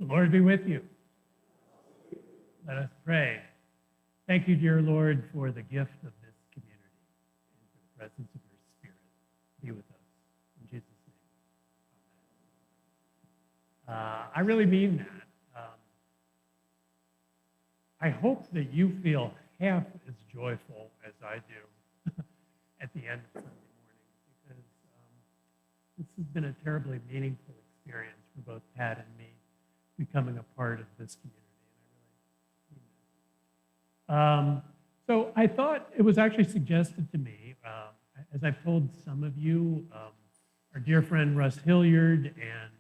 The Lord be with you. Let us pray. Thank you, dear Lord, for the gift of this community and for the presence of your Spirit. Be with us. In Jesus' name, amen. I really mean that. I hope that you feel half as joyful as I do at the end of Sunday morning, because this has been a terribly meaningful experience for both Pat and me, becoming a part of this community, and I really mean that. So I thought it was actually suggested to me, as I've told some of you, our dear friend Russ Hilliard and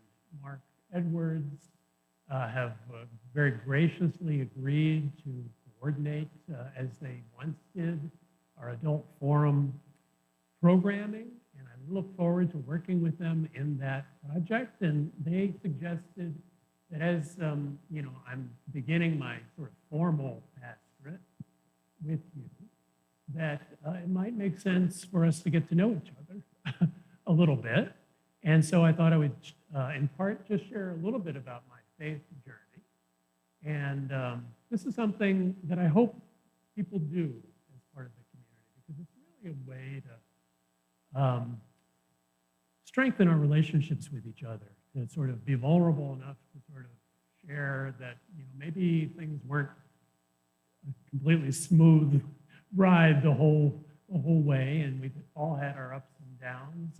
Mark Edwards have very graciously agreed to coordinate, as they once did, our adult forum programming, and I look forward to working with them in that project. And they suggested that as I'm beginning my sort of formal pastorate with you, that it might make sense for us to get to know each other a little bit. And so I thought I would, in part, just share a little bit about my faith journey. And this is something that I hope people do as part of the community, because it's really a way to strengthen our relationships with each other, to sort of be vulnerable enough to sort of share that maybe things weren't a completely smooth ride the whole way, and we've all had our ups and downs,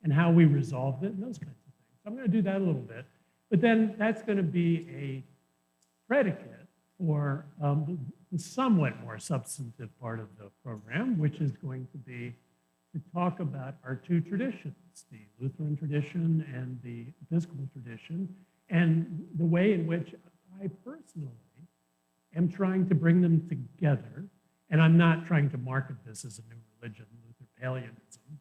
and how we resolved it, and those kinds of things. So I'm going to do that a little bit. But then that's going to be a predicate for the somewhat more substantive part of the program, which is going to be to talk about our two traditions, the Lutheran tradition and the Episcopal tradition, and the way in which I personally am trying to bring them together. And I'm not trying to market this as a new religion, Luther-palianism.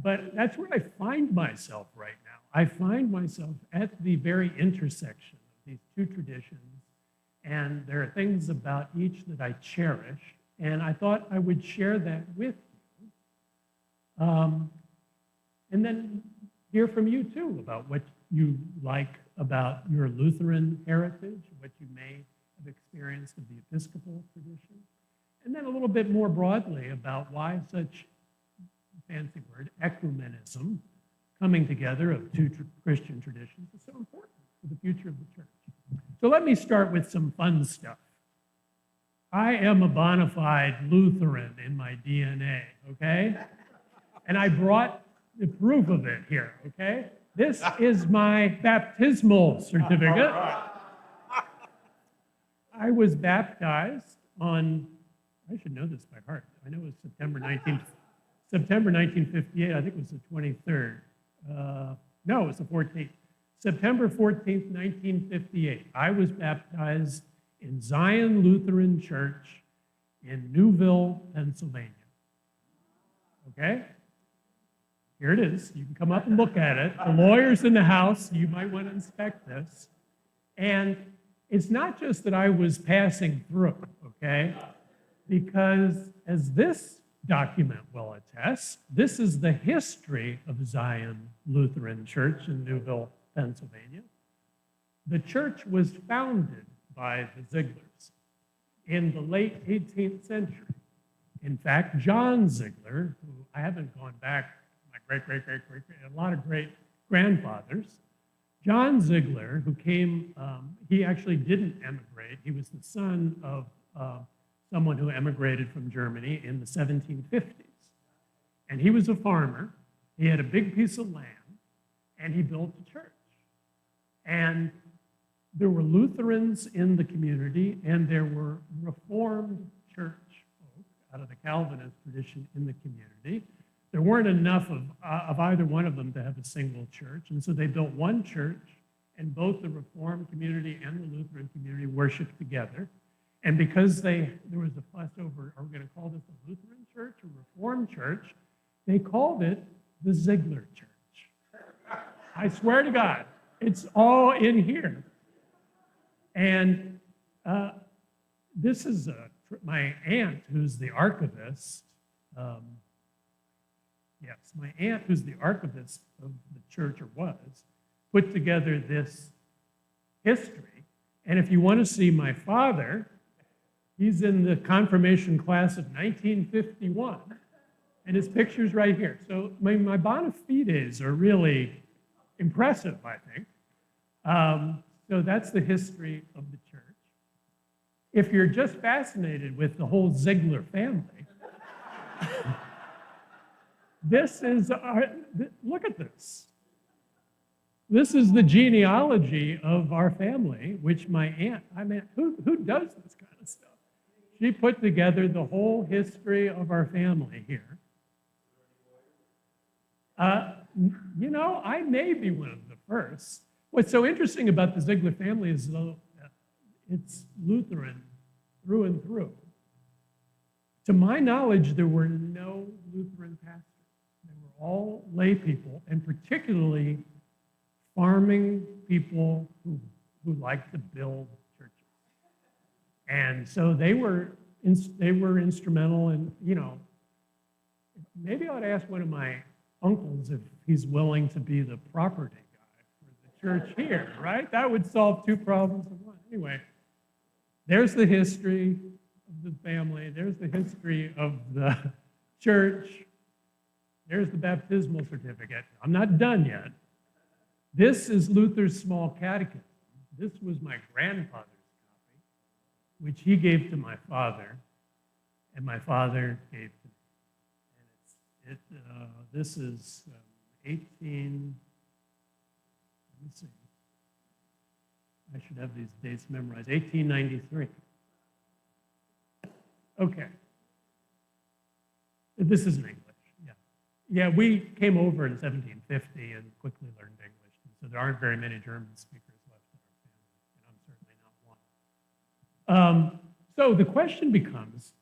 But that's where I find myself right now. I find myself at the very intersection of these two traditions, and there are things about each that I cherish, and I thought I would share that with you. And then hear from you, too, about what you like about your Lutheran heritage, what you may have experienced of the Episcopal tradition, and then a little bit more broadly about why such, fancy word, ecumenism, coming together of two Christian traditions, is so important for the future of the church. So let me start with some fun stuff. I am a bona fide Lutheran in my DNA, okay? And I brought the proof of it here, okay? This is my baptismal certificate. I was baptized on, I should know this by heart. I know it was September 1958. I think it was the 23rd. No, it was the 14th. September 14th, 1958. I was baptized in Zion Lutheran Church in Newville, Pennsylvania. Okay? Here it is. You can come up and look at it. The lawyer's in the house. You might want to inspect this. And it's not just that I was passing through, okay? Because as this document will attest, this is the history of Zion Lutheran Church in Newville, Pennsylvania. The church was founded by the Ziglers in the late 18th century. In fact, John Ziegler, who I haven't gone back, my great, a lot of great grandfathers, John Ziegler, who came, he actually didn't emigrate. He was the son of someone who emigrated from Germany in the 1750s. And he was a farmer. He had a big piece of land, and he built a church. And there were Lutherans in the community, and there were Reformed church folk out of the Calvinist tradition in the community. There weren't enough of either one of them to have a single church, and so they built one church, and both the Reformed community and the Lutheran community worshiped together. And because there was a fuss over, are we going to call this a Lutheran church or Reformed church, they called it the Ziegler Church. I swear to God, it's all in here. And this is my aunt, who's the archivist. Yes, my aunt, who's the archivist of the church, or was, put together this history. And if you want to see my father, he's in the confirmation class of 1951, and his picture's right here. So my bona fides are really impressive, I think. So that's the history of the church. If you're just fascinated with the whole Ziegler family, this is look at this. This is the genealogy of our family, which my aunt, I mean, who does this kind of stuff? She put together the whole history of our family here. You know, I may be one of the first. What's so interesting about the Ziegler family is it's Lutheran through and through. To my knowledge, there were no Lutheran pastors. They were all lay people, and particularly farming people who liked to build churches. And so they were instrumental in, you know, maybe I ought to ask one of my uncles if he's willing to be the property guy for the church here, right? That would solve two problems in one. Anyway, there's the history of the family. There's the history of the church. There's the baptismal certificate. I'm not done yet. This is Luther's small catechism. This was my grandfather's copy, which he gave to my father, and my father gave to me. And this is 18, let me see. I should have these dates memorized, 1893. Okay. This is in English, yeah. Yeah, we came over in 1750 and quickly learned English. So there aren't very many German speakers left in our family, and I'm certainly not one. So the question becomes,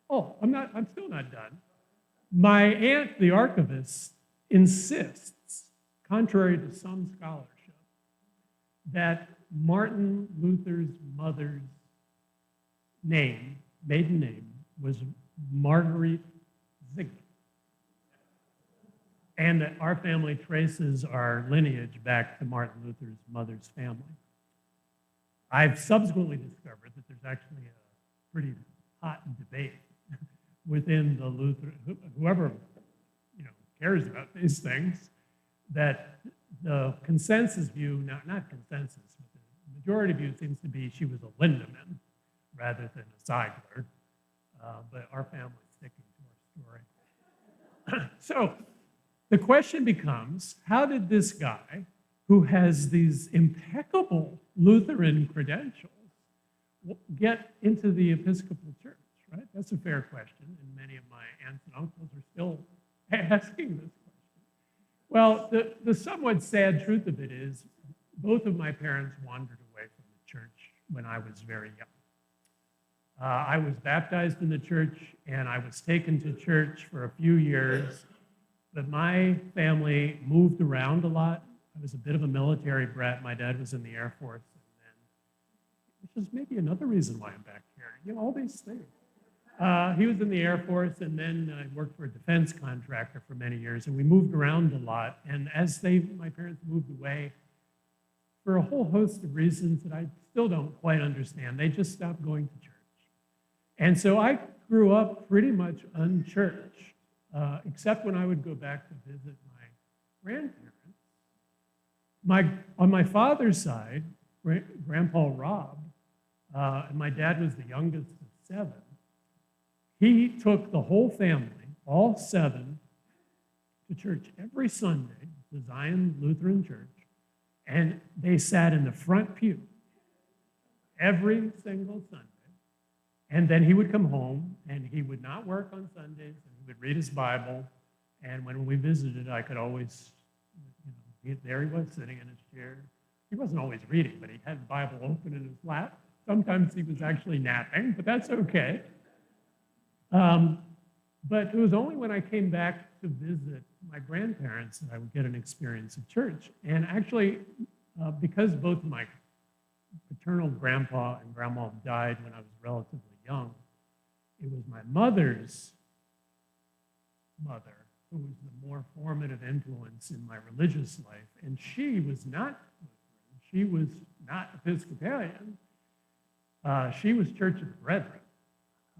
I'm still not done. My aunt, the archivist, insists, contrary to some scholarship, that Martin Luther's mother's name, maiden name, was Marguerite Ziegler. And that our family traces our lineage back to Martin Luther's mother's family. I've subsequently discovered that there's actually a pretty hot debate within the Luther, whoever cares about these things, that the consensus view, not consensus, but the majority view seems to be she was a Lindemann rather than a Ziegler, but our family's sticking to our story. So the question becomes, how did this guy, who has these impeccable Lutheran credentials, get into the Episcopal Church, right? That's a fair question, and many of my aunts and uncles are still asking this question. Well, the somewhat sad truth of it is, both of my parents wandered away from the church when I was very young. I was baptized in the church, and I was taken to church for a few years, but my family moved around a lot. I was a bit of a military brat. My dad was in the Air Force, and then, which is maybe another reason why I'm back here. All these things. He was in the Air Force, and then I worked for a defense contractor for many years, and we moved around a lot. And as my parents moved away, for a whole host of reasons that I still don't quite understand, they just stopped going to church. And so I grew up pretty much unchurched, except when I would go back to visit my grandparents. On my father's side, Grandpa Rob, and my dad was the youngest of 7, he took the whole family, all 7, to church every Sunday, the Zion Lutheran Church, and they sat in the front pew every single Sunday. And then he would come home, and he would not work on Sundays, and he would read his Bible. And when we visited, I could always, there he was sitting in his chair. He wasn't always reading, but he had the Bible open in his lap. Sometimes he was actually napping, but that's okay. But it was only when I came back to visit my grandparents that I would get an experience of church. And actually, because both my paternal grandpa and grandma died when I was relatively young, it was my mother's mother who was the more formative influence in my religious life. And she was not Lutheran. She was not Episcopalian. She was Church of the Brethren,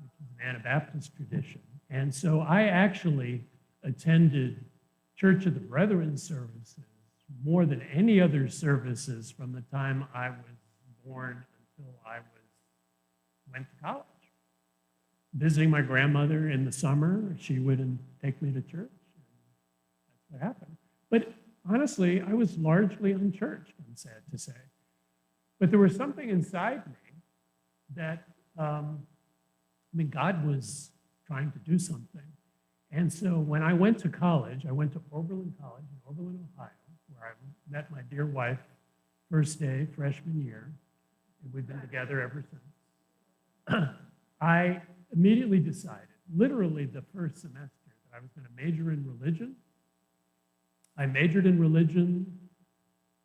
which is an Anabaptist tradition. And so I actually attended Church of the Brethren services more than any other services from the time I was born until I went to college. Visiting my grandmother in the summer, she would take me to church, and that's what happened. But honestly, I was largely unchurched, I'm sad to say. But there was something inside me that, God was trying to do something. And so when I went to college, I went to Oberlin College in Oberlin, Ohio, where I met my dear wife first day, freshman year, and we've been together ever since. I immediately decided, literally the first semester, that I was going to major in religion. I majored in religion,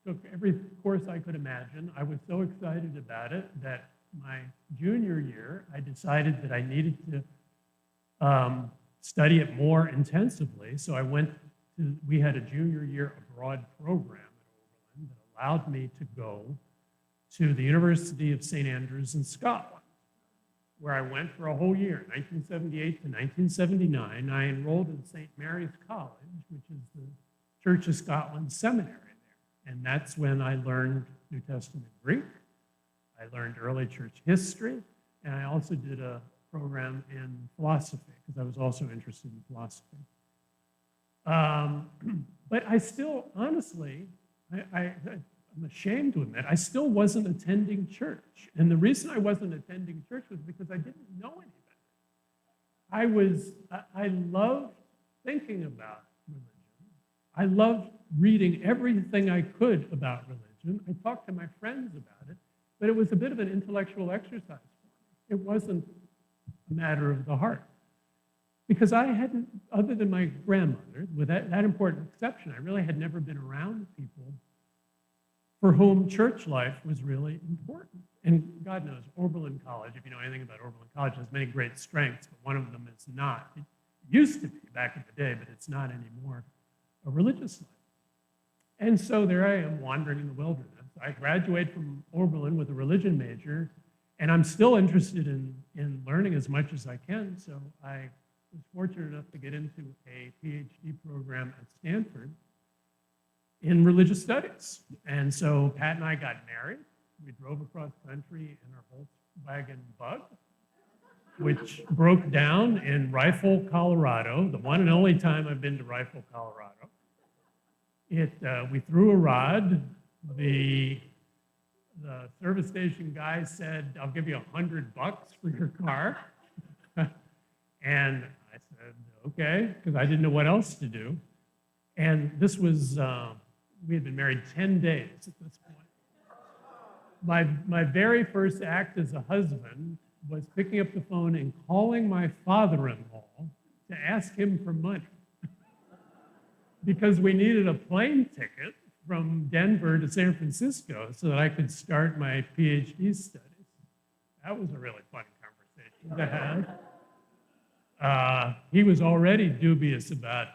took every course I could imagine. I was so excited about it that my junior year, I decided that I needed to study it more intensively. So we had a junior year abroad program at Oberlin that allowed me to go to the University of St. Andrews in Scotland, where I went for a whole year, 1978 to 1979. I enrolled in St. Mary's College, which is the Church of Scotland seminary there. And that's when I learned New Testament Greek. I learned early church history, and I also did a program in philosophy, because I was also interested in philosophy. But I still, honestly, I'm ashamed to admit, I still wasn't attending church. And the reason I wasn't attending church was because I didn't know any better. I loved thinking about religion. I loved reading everything I could about religion. I talked to my friends about it, but it was a bit of an intellectual exercise for me. It wasn't a matter of the heart. Because I hadn't, other than my grandmother, with that important exception, I really had never been around people for whom church life was really important. And God knows, Oberlin College, if you know anything about Oberlin College, has many great strengths, but one of them is not. It used to be back in the day, but it's not anymore, a religious life. And so there I am wandering in the wilderness. I graduated from Oberlin with a religion major, and I'm still interested in learning as much as I can, so I was fortunate enough to get into a PhD program at Stanford in religious studies. And so Pat and I got married. We drove across country in our Volkswagen Bug, which broke down in Rifle, Colorado, the one and only time I've been to Rifle, Colorado. We threw a rod. The service station guy said, "I'll give you $100 for your car." And I said, okay, because I didn't know what else to do. And this was, we had been married 10 days at this point. My very first act as a husband was picking up the phone and calling my father-in-law to ask him for money. Because we needed a plane ticket from Denver to San Francisco so that I could start my PhD studies. That was a really funny conversation to have. He was already dubious about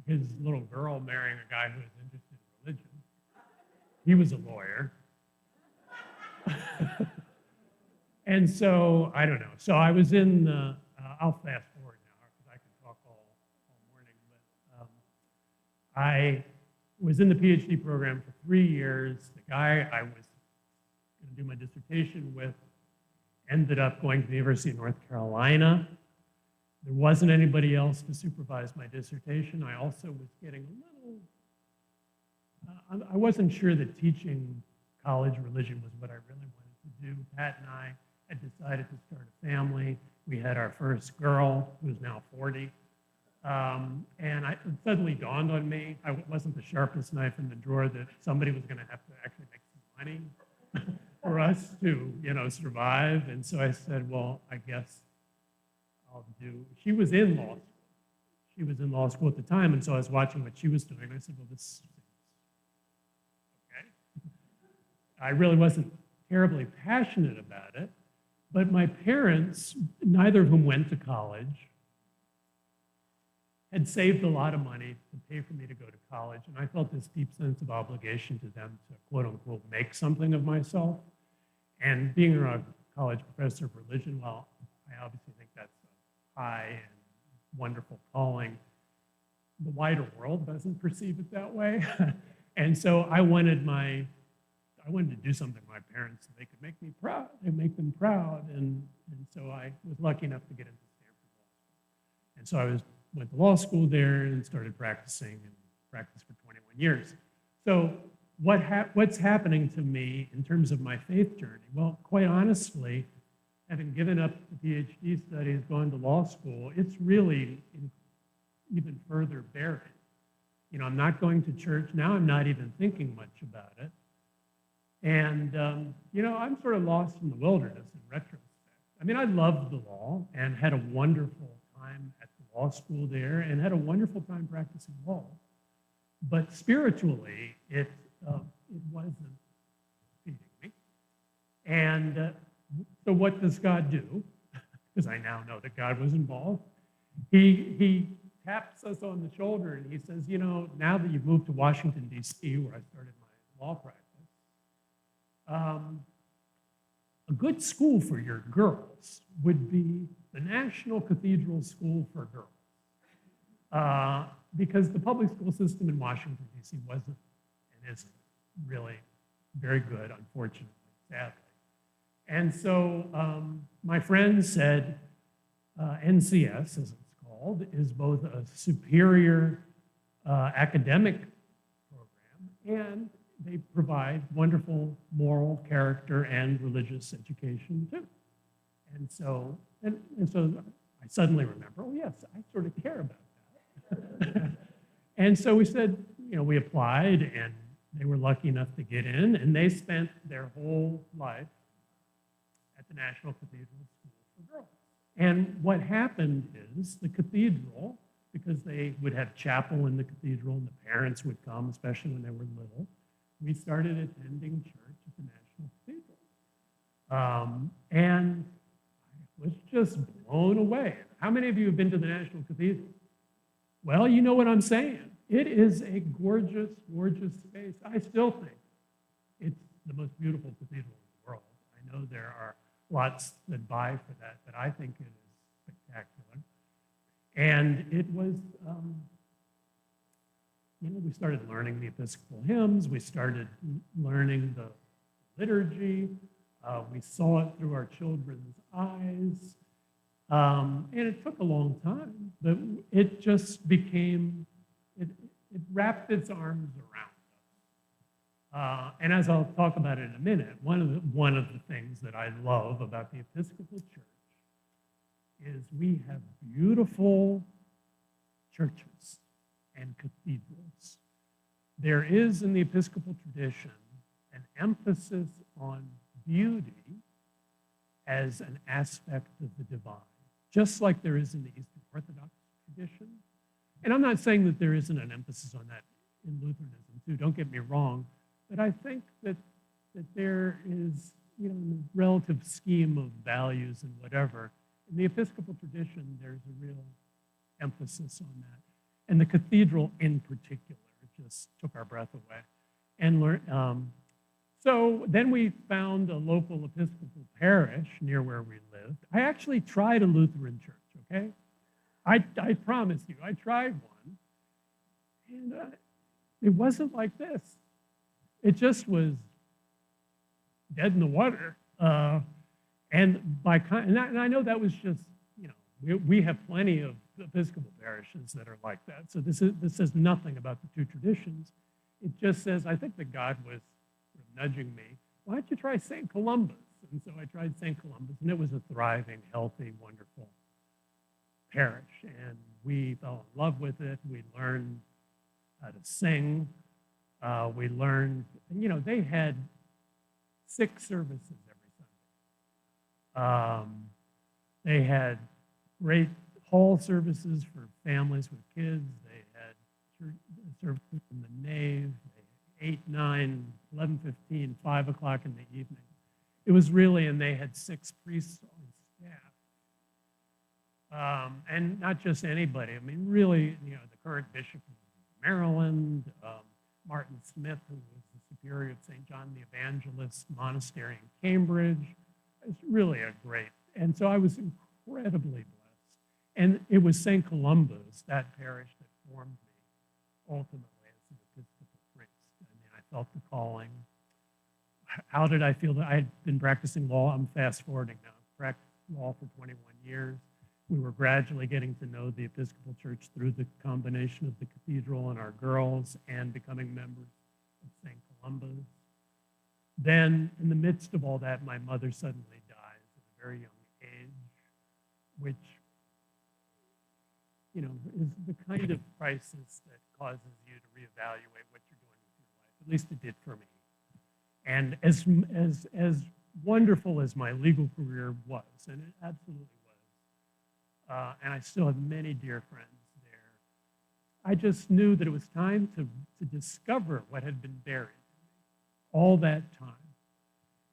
his little girl marrying a guy who was interested in religion. He was a lawyer. And so, I don't know. So I was in, I'll fast forward now because I can talk all morning. But I was in the PhD program for 3 years. The guy I was going to do my dissertation with ended up going to the University of North Carolina. There wasn't anybody else to supervise my dissertation. I also was getting a little, I wasn't sure that teaching college religion was what I really wanted to do. Pat and I had decided to start a family. We had our first girl, who's now 40. And it suddenly dawned on me, I wasn't the sharpest knife in the drawer, that somebody was going to have to actually make some money for us to, survive. And so I said, well, I guess I'll do. She was in law school. She was in law school at the time, and so I was watching what she was doing. I said, well, this seems okay. I really wasn't terribly passionate about it, but my parents, neither of whom went to college, had saved a lot of money to pay for me to go to college, and I felt this deep sense of obligation to them to quote unquote make something of myself. And being a college professor of religion, well, I obviously think that's a high and wonderful calling. The wider world doesn't perceive it that way. And so I wanted to do something for my parents so they could make me proud, and make them proud. And so I was lucky enough to get into Stanford Law School. And so I went to law school there and started practicing and practiced for 21 years. So what's happening to me in terms of my faith journey? Well, quite honestly, having given up the PhD studies, gone to law school, it's really even further buried. You know, I'm not going to church. Now I'm not even thinking much about it. And, you know, I'm sort of lost in the wilderness in retrospect. I mean, I loved the law and had a wonderful time at the law school there and had a wonderful time practicing law. But spiritually, it wasn't feeding me. And so what does God do? Because I now know that God was involved. He taps us on the shoulder and he says, you know, now that you've moved to Washington, D.C., where I started my law practice, a good school for your girls would be the National Cathedral School for Girls. Because the public school system in Washington, D.C. wasn't and isn't really very good, unfortunately, sadly. And so my friend said NCS, as it's called, is both a superior academic program and they provide wonderful moral, character, and religious education too. And so I suddenly remember, oh yes, I sort of care about that. And so we said, you know, we applied and they were lucky enough to get in and they spent their whole life at the National Cathedral School for Girls. And what happened is the cathedral, because they would have chapel in the cathedral and the parents would come, especially when they were little, we started attending church at the National Cathedral. And I was just blown away. How many of you have been to the National Cathedral? Well, you know what I'm saying. It is a gorgeous, gorgeous space. I still think it's the most beautiful cathedral in the world. I know there are lots that vie for that, but I think it is spectacular. And it was, you know, we started learning the Episcopal hymns. We started learning the liturgy. We saw it through our children's eyes. And it took a long time, but it just became, it wrapped its arms around us. And as I'll talk about it in a minute, one of the things that I love about the Episcopal Church is we have beautiful churches and cathedrals. There is in the Episcopal tradition an emphasis on beauty as an aspect of the divine, just like there is in the Eastern Orthodox tradition. And I'm not saying that there isn't an emphasis on that in Lutheranism too, don't get me wrong, but I think that there is, you know, in the relative scheme of values and whatever, in the Episcopal tradition, there's a real emphasis on that. And the cathedral in particular just took our breath away. And so then we found a local Episcopal parish near where we lived. I actually tried a Lutheran church, okay? I promise you, I tried one. And it wasn't like this. It just was dead in the water. And I know that was just, you know, we have plenty of Episcopal parishes that are like that. So this says nothing about the two traditions. It just says, I think that God was sort of nudging me. Why don't you try St. Columba's? And so I tried St. Columba's, and it was a thriving, healthy, wonderful parish. And we fell in love with it. We learned how to sing. We learned, you know, they had 6 services every Sunday. They had great hall services for families with kids. They had services in the nave, 8, 9, 11:15, 5 o'clock in the evening. It was really, and they had 6 priests on And not just anybody. I mean, really, the current Bishop of Maryland, Martin Smith, who was the superior of St. John the Evangelist Monastery in Cambridge. It's really a great, and so I was incredibly blessed. And it was St. Columba's, that parish, that formed me ultimately as an Episcopal priest. I mean, I felt the calling. How did I feel that I had been practicing law? I'm fast forwarding now. I've practiced law for 21 years. We were gradually getting to know the Episcopal Church through the combination of the cathedral and our girls and becoming members of St. Columba's. Then, in the midst of all that, my mother suddenly dies at a very young age, which, is the kind of crisis that causes you to reevaluate what you're doing with your life. At least it did for me. And as wonderful as my legal career was, and it absolutely was, and I still have many dear friends there, I just knew that it was time to discover what had been buried all that time.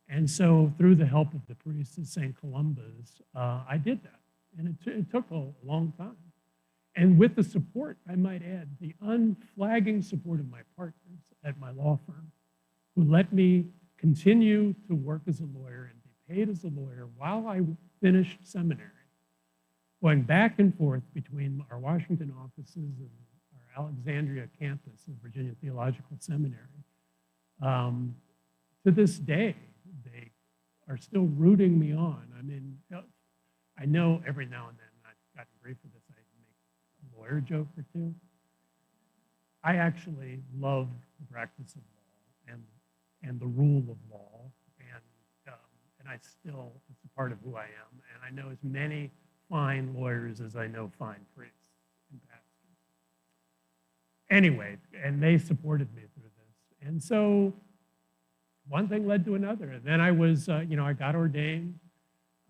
And so through the help of the priests at St. Columba's, I did that. And it took a long time. And with the support, I might add, the unflagging support of my partners at my law firm, who let me continue to work as a lawyer and be paid as a lawyer while I finished seminary, going back and forth between our Washington offices and our Alexandria campus of Virginia Theological Seminary. To this day, they are still rooting me on. I mean, I know every now and then, I've gotten grief for this, I make a lawyer joke or two. I actually love the practice of law and the rule of law, and I still, it's a part of who I am, and I know as many fine lawyers as I know fine priests and pastors. Anyway, and they supported me through this. And so one thing led to another. And then I was, I got ordained.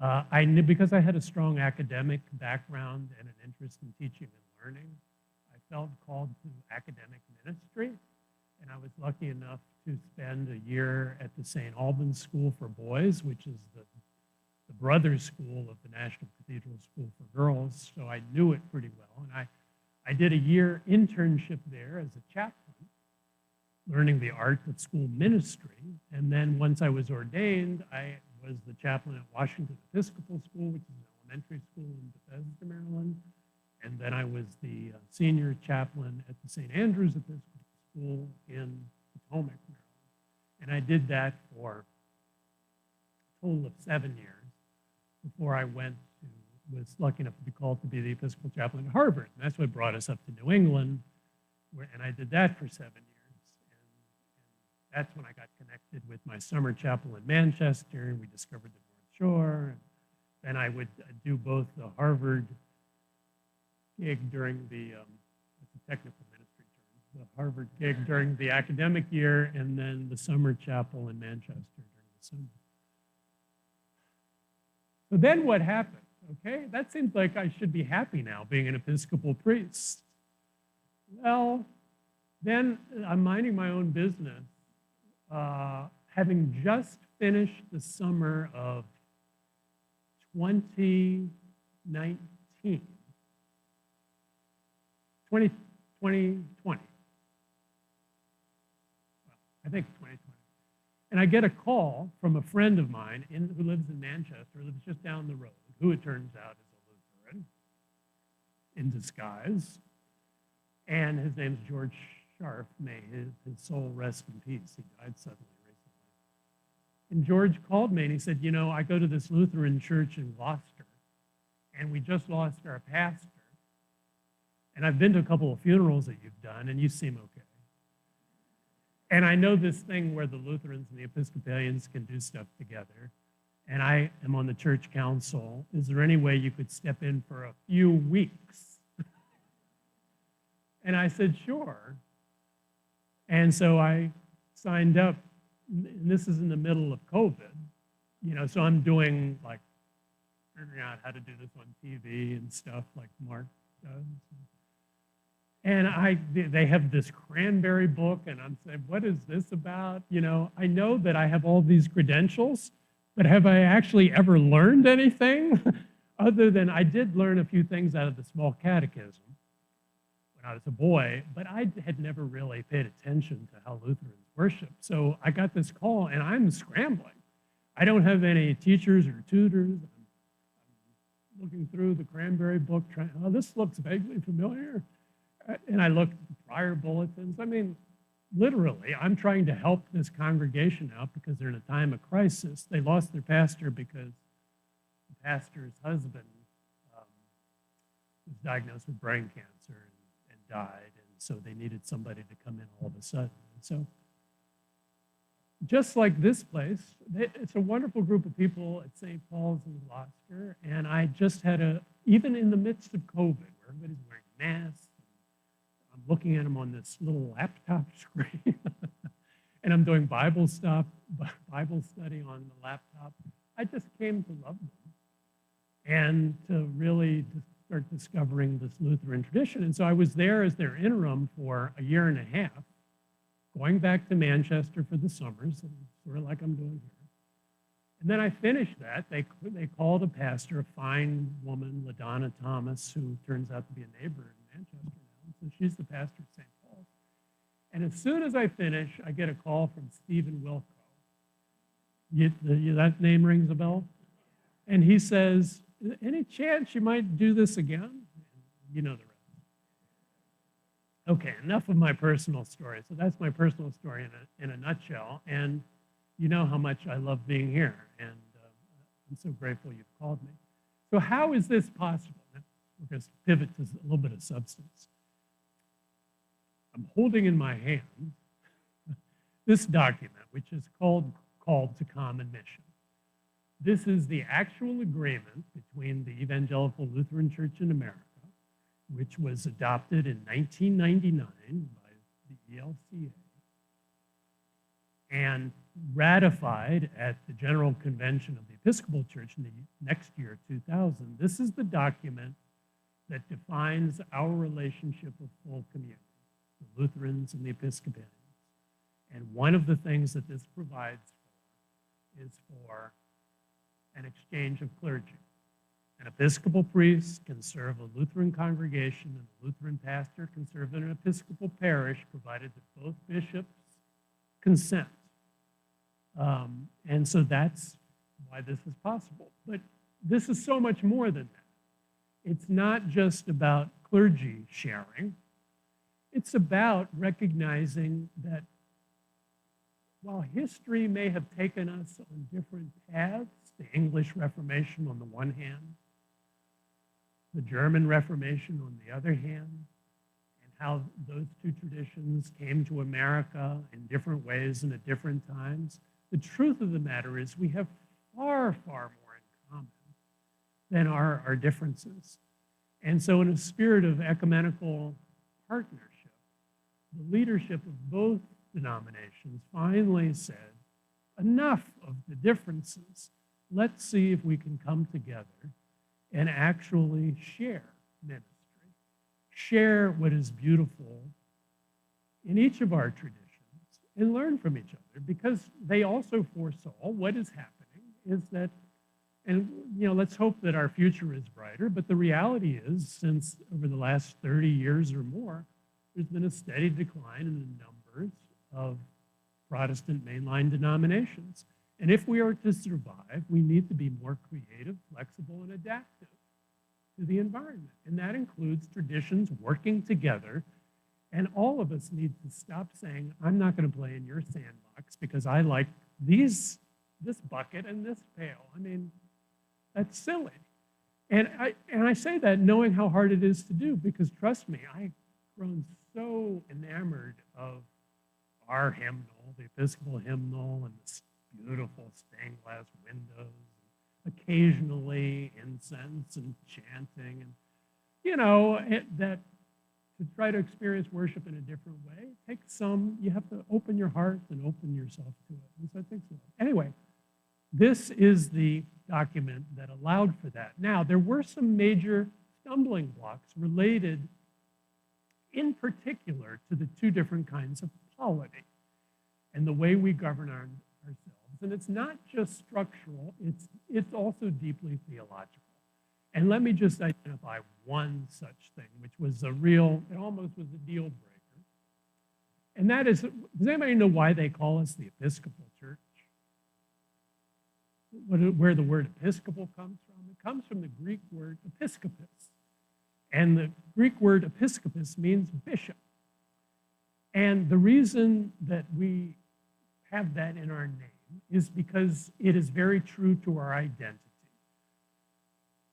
I knew, because I had a strong academic background and an interest in teaching and learning, I felt called to academic ministry. And I was lucky enough to spend a year at the St. Albans School for Boys, which is the brother school of the National Cathedral School for Girls. So I knew it pretty well. And I did a year internship there as a chaplain, learning the art of school ministry. And then once I was ordained, I was the chaplain at Washington Episcopal School, which is an elementary school in Bethesda, Maryland. And then I was the senior chaplain at the St. Andrew's Episcopal School in Potomac, Maryland. And I did that for a total of 7 years before I was lucky enough to be called to be the Episcopal chaplain at Harvard. And that's what brought us up to New England, and I did that for 7 years. That's when I got connected with my summer chapel in Manchester, and we discovered the North Shore. And then I would do both the Harvard gig during it's a technical ministry term, the Harvard gig during the academic year, and then the summer chapel in Manchester during the summer. So then what happened? Okay, that seems like I should be happy now, being an Episcopal priest. Well, then I'm minding my own business, having just finished the summer of 2019, 2020. Well, I think 2020. And I get a call from a friend of mine who lives in Manchester, lives just down the road, who it turns out is a Lutheran in disguise. And his name's George Sharf. May his soul rest in peace. He died suddenly recently. And George called me and he said, I go to this Lutheran church in Gloucester, and we just lost our pastor. And I've been to a couple of funerals that you've done, and you seem okay. And I know this thing where the Lutherans and the Episcopalians can do stuff together. And I am on the church council. Is there any way you could step in for a few weeks? And I said, sure. And so I signed up. And this is in the middle of COVID. So I'm doing, figuring out how to do this on TV and stuff like Mark does. And they have this cranberry book, and I'm saying, what is this about? I know that I have all these credentials, but have I actually ever learned anything other than I did learn a few things out of the small catechism when I was a boy, but I had never really paid attention to how Lutherans worship. So I got this call, and I'm scrambling. I don't have any teachers or tutors. I'm looking through the Cranberry book, trying, oh, this looks vaguely familiar. And I looked at the prior bulletins. I mean, literally, I'm trying to help this congregation out because they're in a time of crisis. They lost their pastor because the pastor's husband was diagnosed with brain cancer and died. And so they needed somebody to come in all of a sudden. And so just like this place, it's a wonderful group of people at St. Paul's in Gloucester. And I just had even in the midst of COVID, where everybody's wearing masks, I'm looking at them on this little laptop screen, and I'm doing Bible study on the laptop. I just came to love them and to really start discovering this Lutheran tradition. And so I was there as their interim for a year and a half, going back to Manchester for the summers, sort of like I'm doing here. And then I finished that. They called a pastor, a fine woman, LaDonna Thomas, who turns out to be a neighbor in Manchester now. So she's the pastor at St. Paul's. And as soon as I finish, I get a call from Stephen Wilco. That name rings a bell? And he says, any chance you might do this again? You know the rest. Okay, enough of my personal story. So that's my personal story in a nutshell. And you know how much I love being here. And I'm so grateful you've called me. So how is this possible? Now, we're going to pivot to a little bit of substance. I'm holding in my hand this document, which is called to Common Mission. This is the actual agreement between the Evangelical Lutheran Church in America, which was adopted in 1999 by the ELCA and ratified at the General Convention of the Episcopal Church in the next year, 2000. This is the document that defines our relationship of full communion, the Lutherans and the Episcopalians. And one of the things that this provides for is for an exchange of clergy. An Episcopal priest can serve a Lutheran congregation, and a Lutheran pastor can serve in an Episcopal parish, provided that both bishops consent. And so that's why this is possible. But this is so much more than that. It's not just about clergy sharing. It's about recognizing that while history may have taken us on different paths, the English Reformation on the one hand, the German Reformation on the other hand, and how those two traditions came to America in different ways and at different times, the truth of the matter is we have far, far more in common than our differences. And so in a spirit of ecumenical partnership, the leadership of both denominations finally said, enough of the differences. Let's see if we can come together and actually share ministry, share what is beautiful in each of our traditions, and learn from each other, because they also foresaw what is happening is that, and let's hope that our future is brighter, but the reality is, since over the last 30 years or more, there's been a steady decline in the numbers of Protestant mainline denominations. And if we are to survive, we need to be more creative, flexible, and adaptive to the environment. And that includes traditions working together. And all of us need to stop saying, I'm not going to play in your sandbox because I like this bucket and this pail. I mean, that's silly. And I say that knowing how hard it is to do, because trust me, I've grown so enamored of our hymnal, the Episcopal hymnal, and the beautiful stained glass windows, and occasionally incense and chanting, and that to try to experience worship in a different way takes you have to open your heart and open yourself to it. And so I think so. Anyway, this is the document that allowed for that. Now, there were some major stumbling blocks related in particular to the two different kinds of polity and the way we govern ourselves. And it's not just structural, it's also deeply theological. And let me just identify one such thing, which was it almost was a deal breaker. And that is, does anybody know why they call us the Episcopal Church? Where the word Episcopal comes from? It comes from the Greek word episkopos. And the Greek word episkopos means bishop. And the reason that we have that in our name is because it is very true to our identity.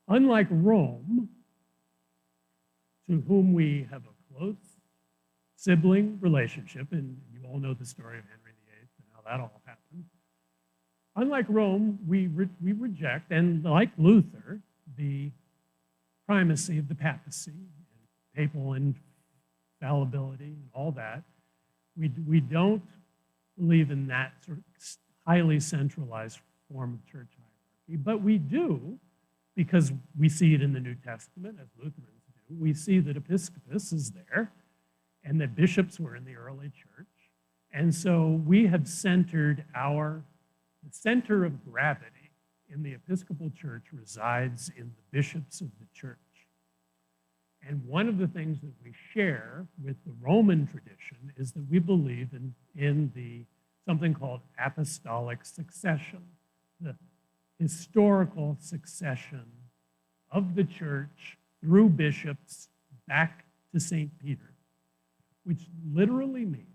Unlike Rome, to whom we have a close sibling relationship, and you all know the story of Henry VIII and how that all happened. Unlike Rome, we reject, and like Luther, the primacy of the papacy, and papal infallibility, and all that. We don't believe in that sort of highly centralized form of church hierarchy, but we do, because we see it in the New Testament, as Lutherans do. We see that episcopos is there, and that bishops were in the early church. And so we have centered the center of gravity in the Episcopal Church resides in the bishops of the church. And one of the things that we share with the Roman tradition is that we believe in something called apostolic succession, the historical succession of the church through bishops back to St. Peter, which literally means,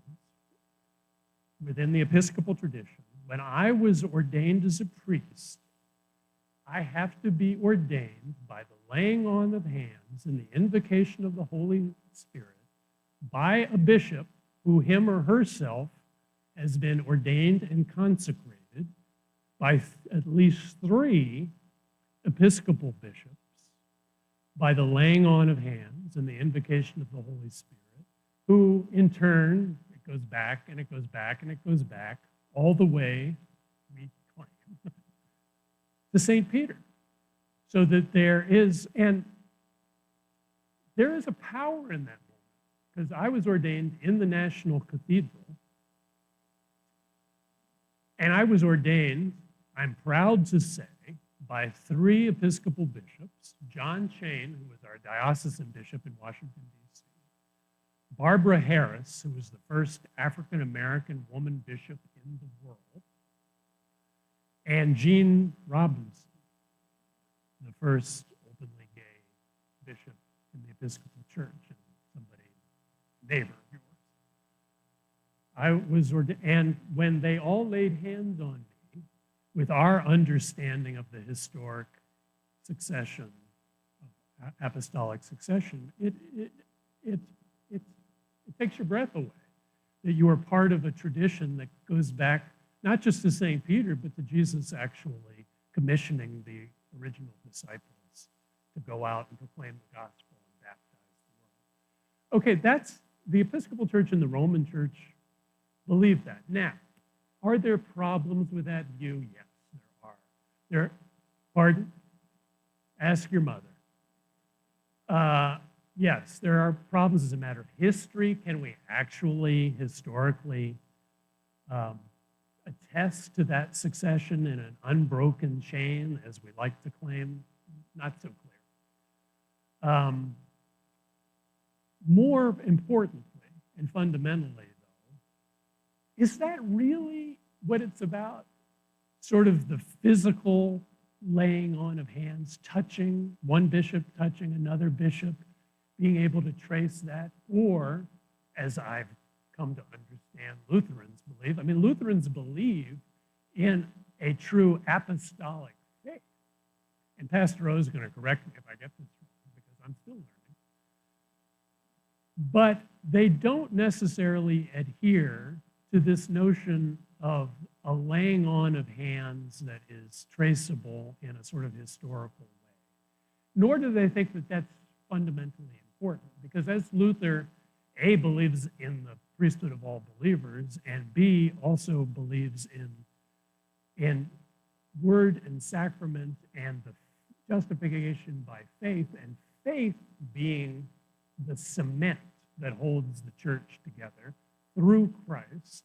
within the Episcopal tradition, when I was ordained as a priest, I have to be ordained by the laying on of hands and the invocation of the Holy Spirit by a bishop who him or herself has been ordained and consecrated by at least 3 Episcopal bishops, by the laying on of hands and the invocation of the Holy Spirit, who in turn, it goes back and it goes back and it goes back all the way, we claim, to St. Peter. So that there is a power in that moment, because I was ordained in the National Cathedral, and I was ordained, I'm proud to say, by 3 Episcopal bishops, John Chain, who was our diocesan bishop in Washington, D.C., Barbara Harris, who was the first African-American woman bishop in the world, and Jean Robinson, the first openly gay bishop in the Episcopal Church, and somebody, neighbor of yours. I was ordained, and when they all laid hands on me, with our understanding of the historic succession, of apostolic succession, it takes your breath away that you are part of a tradition that goes back not just to St. Peter, but to Jesus actually commissioning the original disciples to go out and proclaim the gospel and baptize the world. Okay, that's the Episcopal Church and the Roman Church believe that. Now, are there problems with that view? Yes, there are. Pardon? Ask your mother. Yes, there are problems as a matter of history. Can we actually historically attest to that succession in an unbroken chain, as we like to claim? Not so clear. More importantly and fundamentally, though, is that really what it's about? Sort of the physical laying on of hands, touching, one bishop touching another bishop, being able to trace that, or, as I've come to understand Lutherans believe, Lutherans believe in a true apostolic faith. And Pastor O is going to correct me if I get this wrong, because I'm still learning. But they don't necessarily adhere to this notion of a laying on of hands that is traceable in a sort of historical way. Nor do they think that that's fundamentally important, because as Luther, A, believes in the priesthood of all believers, and B, also believes in word and sacrament and the justification by faith, and faith being the cement that holds the church together through Christ.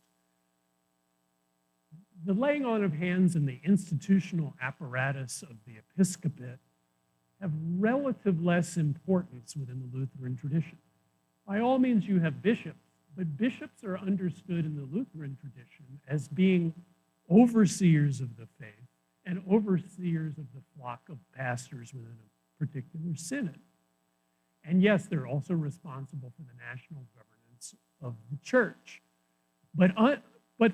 The laying on of hands and the institutional apparatus of the episcopate have relative less importance within the Lutheran tradition. By all means, you have bishops, but bishops are understood in the Lutheran tradition as being overseers of the faith and overseers of the flock of pastors within a particular synod. And yes, they're also responsible for the national governance of the church. But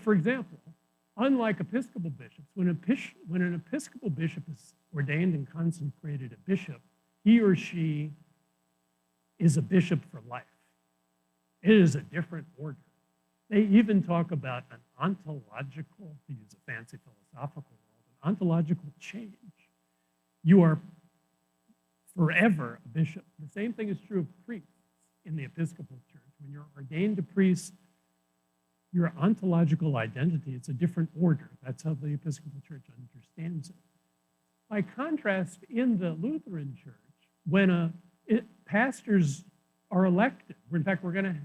for example, unlike Episcopal bishops, when an Episcopal bishop is ordained and consecrated a bishop, he or she is a bishop for life. It is a different order. They even talk about an ontological, to use a fancy philosophical word, an ontological change. You are forever a bishop. The same thing is true of priests in the Episcopal Church. When you're ordained a priest, your ontological identity, it's a different order. That's how the Episcopal Church understands it. By contrast, in the Lutheran Church, when pastors are elected, in fact, we're going to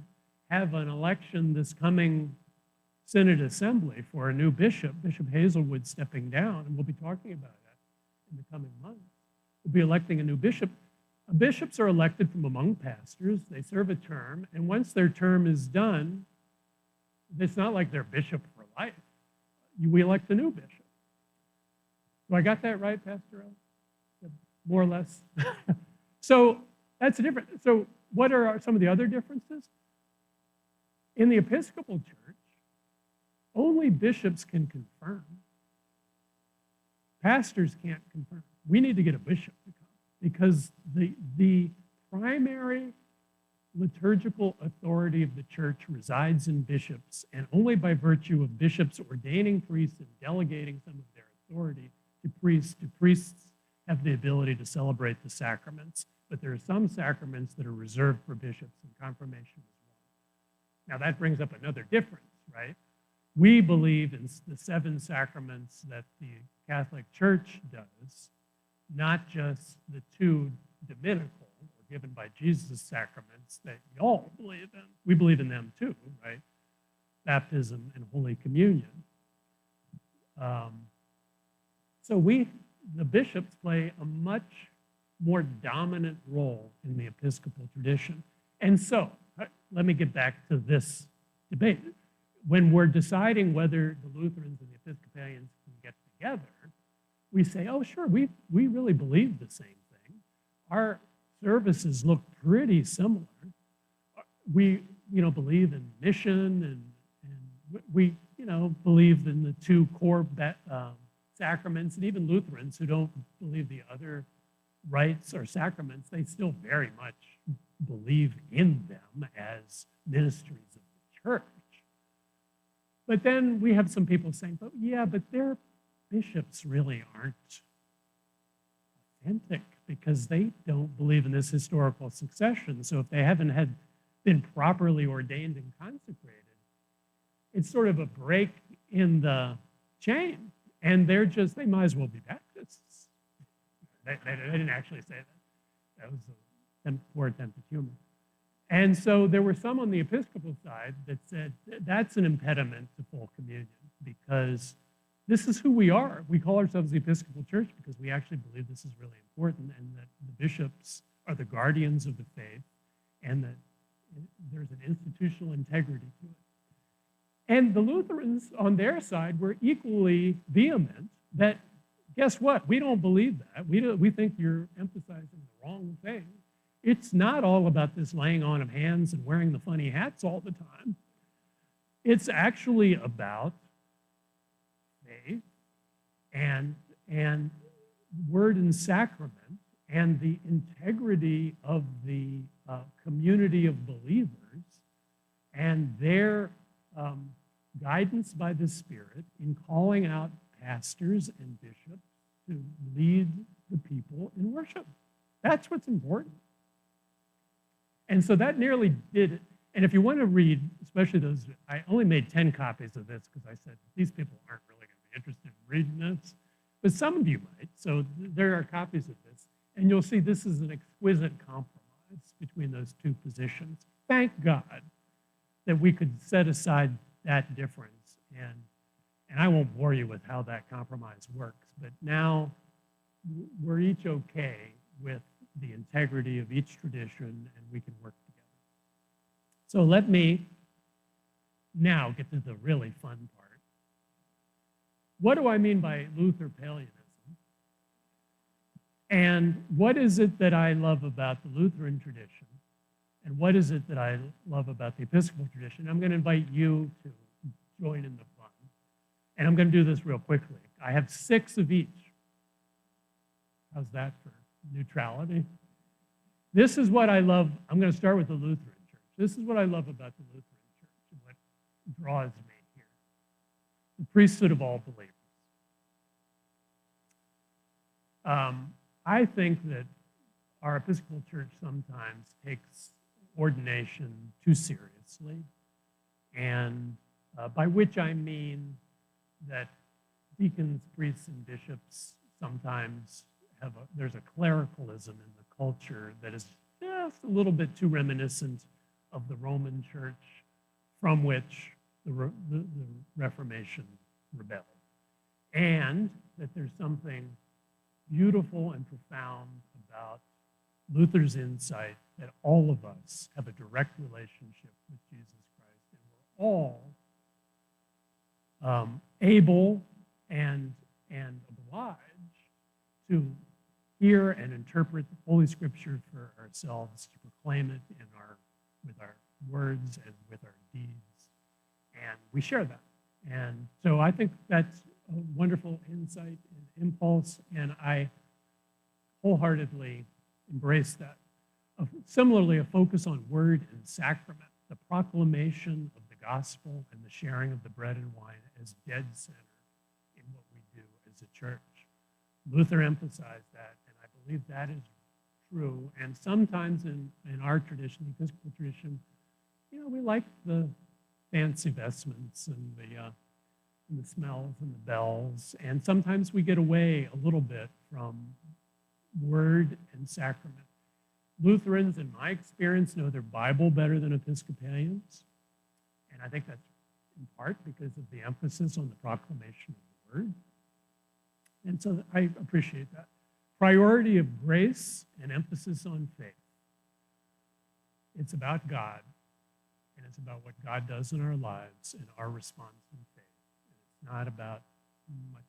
have an election this coming Synod Assembly for a new bishop, Bishop Hazelwood stepping down, and we'll be talking about that in the coming months. We'll be electing a new bishop. Bishops are elected from among pastors. They serve a term, and once their term is done, it's not like they're bishop for life. We elect a new bishop. So I got that right, Pastor El? More or less. So that's a difference. So what are some of the other differences? In the Episcopal Church, only bishops can confirm. Pastors can't confirm. We need to get a bishop to come because the primary liturgical authority of the church resides in bishops, and only by virtue of bishops ordaining priests and delegating some of their authority to priests have the ability to celebrate the sacraments. But there are some sacraments that are reserved for bishops, and confirmation is one. Now that brings up another difference, right? We believe in the 7 sacraments that the Catholic Church does, not just the 2 dominical or given by Jesus sacraments that we all believe in. We believe in them too, right? Baptism and Holy Communion. So the bishops play a much more dominant role in the Episcopal tradition. And so, let me get back to this debate. When we're deciding whether the Lutherans and the Episcopalians can get together, we say, oh, sure, we really believe the same thing. Our services look pretty similar. We, believe in mission, and we, believe in the 2 core sacraments, and even Lutherans who don't believe the other rites or sacraments, they still very much believe in them as ministries of the church. But then we have some people saying, but their bishops really aren't authentic because they don't believe in this historical succession. So if they haven't been properly ordained and consecrated, it's sort of a break in the chain. And they might as well be Baptists. They didn't actually say that. That was a poor attempt at humor. And so there were some on the Episcopal side that said that's an impediment to full communion because this is who we are. We call ourselves the Episcopal Church because we actually believe this is really important and that the bishops are the guardians of the faith and that there's an institutional integrity to it. And the Lutherans on their side were equally vehement that, guess what? We don't believe that. We think you're emphasizing the wrong thing. It's not all about this laying on of hands and wearing the funny hats all the time. It's actually about faith and word and sacrament and the integrity of the community of believers and their guidance by the Spirit in calling out pastors and bishops to lead the people in worship. That's what's important. And so that nearly did it. And if you want to read, especially those, I only made 10 copies of this because I said, these people aren't really going to be interested in reading this, but some of you might. So there are copies of this. And you'll see this is an exquisite compromise between those 2 positions. Thank God that we could set aside that difference. And I won't bore you with how that compromise works, but now we're each okay with the integrity of each tradition, and we can work together. So let me now get to the really fun part. What do I mean by Luther-palianism? And what is it that I love about the Lutheran tradition? And what is it that I love about the Episcopal tradition? I'm going to invite you to join in the fun. And I'm going to do this real quickly. I have 6 of each. How's that for neutrality? This is what I love. I'm going to start with the Lutheran Church. This is what I love about the Lutheran Church and what draws me here. The priesthood of all believers. I think that our Episcopal Church sometimes takes ordination too seriously, and by which I mean that deacons, priests, and bishops sometimes there's a clericalism in the culture that is just a little bit too reminiscent of the Roman Church, from which the Reformation rebelled, and that there's something beautiful and profound about Luther's insight that all of us have a direct relationship with Jesus Christ, and we're all able and obliged to hear and interpret the Holy Scripture for ourselves, to proclaim it with our words and with our deeds, and we share that. And so I think that's a wonderful insight and impulse, and I wholeheartedly embrace that. Similarly, a focus on word and sacrament, the proclamation of the gospel and the sharing of the bread and wine as dead center in what we do as a church. Luther emphasized that, and I believe that is true. And sometimes in our tradition, the Episcopal tradition, we like the fancy vestments and the smells and the bells, and sometimes we get away a little bit from word and sacrament. Lutherans, in my experience, know their Bible better than Episcopalians, and I think that's in part because of the emphasis on the proclamation of the word. And so I appreciate that. Priority of grace and emphasis on faith. It's about God, and it's about what God does in our lives and our response in faith. And it's not about much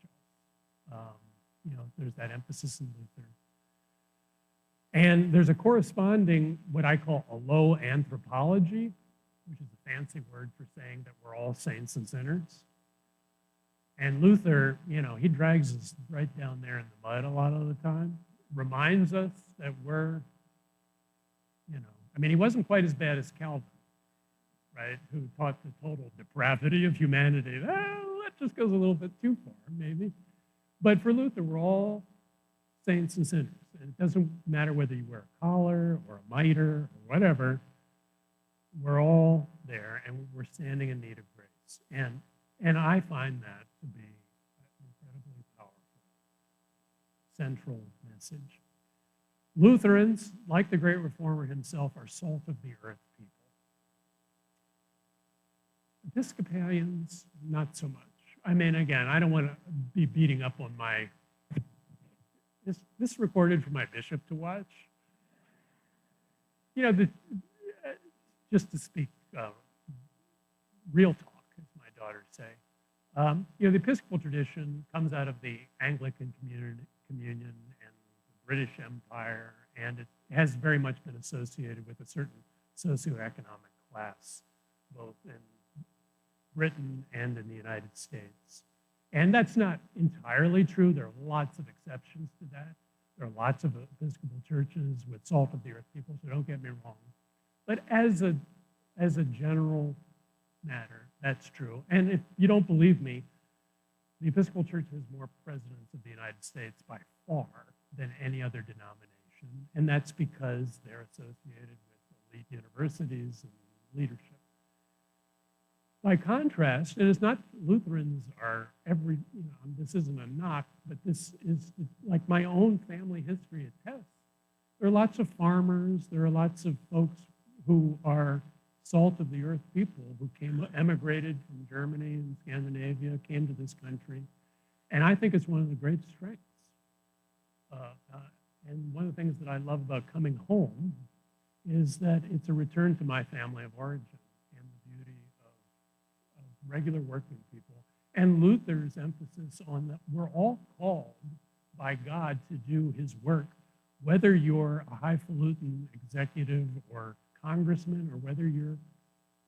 else. There's that emphasis in Luther. And there's a corresponding, what I call a low anthropology, which is a fancy word for saying that we're all saints and sinners. And Luther, he drags us right down there in the mud a lot of the time, reminds us that we're, he wasn't quite as bad as Calvin, right, who taught the total depravity of humanity. That just goes a little bit too far, maybe. But for Luther, we're all saints and sinners. And it doesn't matter whether you wear a collar or a mitre or whatever, we're all there and we're standing in need of grace. And I find that to be an incredibly powerful, central message. Lutherans, like the great reformer himself, are salt of the earth people. Episcopalians, not so much. Again, I don't want to be beating up on this recorded for my bishop to watch. Just to speak real talk, as my daughters say. The Episcopal tradition comes out of the Anglican communion and the British Empire, and it has very much been associated with a certain socioeconomic class, both in Britain and in the United States. And that's not entirely true. There are lots of exceptions to that. There are lots of Episcopal churches with salt of the earth people, so don't get me wrong. But as a general matter, that's true. And if you don't believe me, the Episcopal Church has more presidents of the United States by far than any other denomination, and that's because they're associated with elite universities and leadership. By contrast, and it's not Lutherans are this isn't a knock, but this is like my own family history attests. There are lots of farmers, there are lots of folks who are salt of the earth people who emigrated from Germany and Scandinavia, came to this country. And I think it's one of the great strengths. And one of the things that I love about coming home is that it's a return to my family of origin and the beauty of regular working people. And Luther's emphasis on that we're all called by God to do his work, whether you're a highfalutin executive or congressman, or whether you're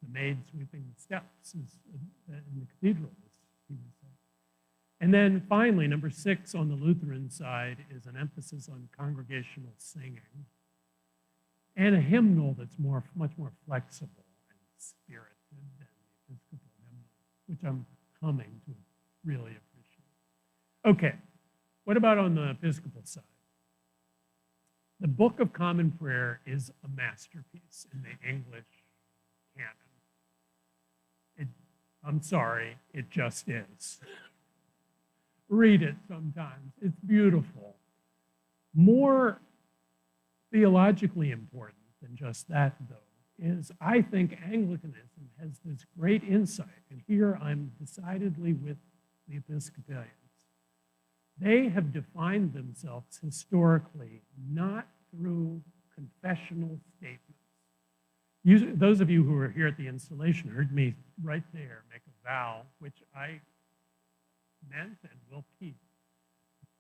the maid sweeping the steps in the cathedral, as he would say. And then finally, number 6 on the Lutheran side is an emphasis on congregational singing and a hymnal that's much more flexible and spirited than the Episcopal hymnal, which I'm coming to really appreciate. Okay, what about on the Episcopal side? The Book of Common Prayer is a masterpiece in the English canon. I'm sorry, it just is. Read it sometimes. It's beautiful. More theologically important than just that, though, is I think Anglicanism has this great insight, and here I'm decidedly with the Episcopalians. They have defined themselves historically not through confessional statements. Those of you who were here at the installation heard me right there make a vow, which I meant and will keep,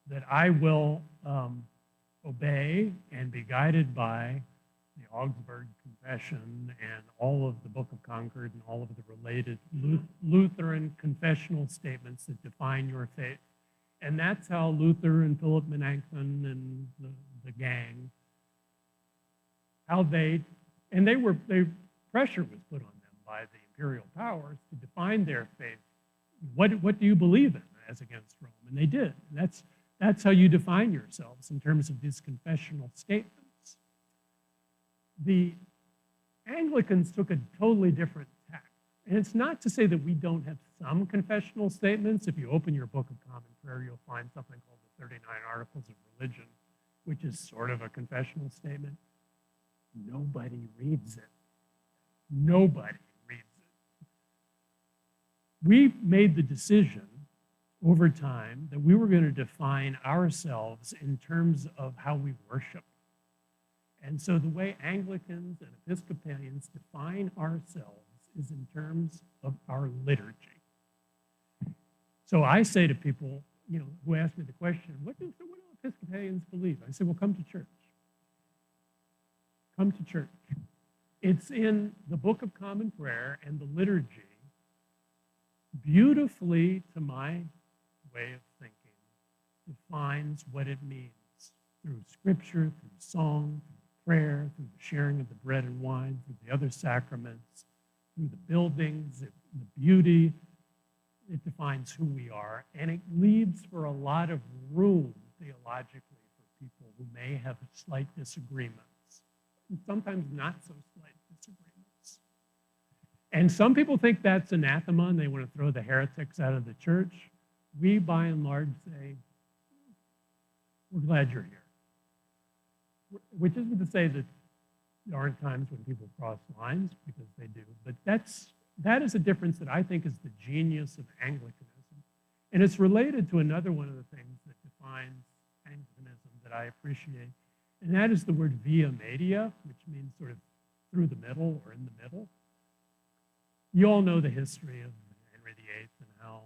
that I will obey and be guided by the Augsburg Confession and all of the Book of Concord and all of the related Lutheran confessional statements that define your faith. And that's how Luther and Philip Melanchthon and the gang, pressure was put on them by the imperial powers to define their faith. What do you believe in as against Rome? And they did. And that's how you define yourselves in terms of these confessional statements. The Anglicans took a totally different tack. And it's not to say that we don't have some confessional statements. If you open your Book of Common Prayer, you'll find something called the 39 Articles of Religion, which is sort of a confessional statement. Nobody reads it. Nobody reads it. We made the decision over time that we were going to define ourselves in terms of how we worship. And so the way Anglicans and Episcopalians define ourselves is in terms of our liturgy. So I say to people, who ask me the question, what do Episcopalians believe? I say, well, come to church. Come to church. It's in the Book of Common Prayer and the liturgy, beautifully, to my way of thinking, defines what it means through scripture, through song, through prayer, through the sharing of the bread and wine, through the other sacraments, through the buildings, the beauty. It defines who we are, and it leaves for a lot of room theologically for people who may have slight disagreements, and sometimes not so slight disagreements. And some people think that's anathema, and they want to throw the heretics out of the church. We, by and large, say, we're glad you're here. Which isn't to say that there aren't times when people cross lines, because they do, but that is a difference that I think is the genius of Anglicanism. And it's related to another one of the things that defines Anglicanism that I appreciate, and that is the word via media, which means sort of through the middle or in the middle. You all know the history of Henry VIII and how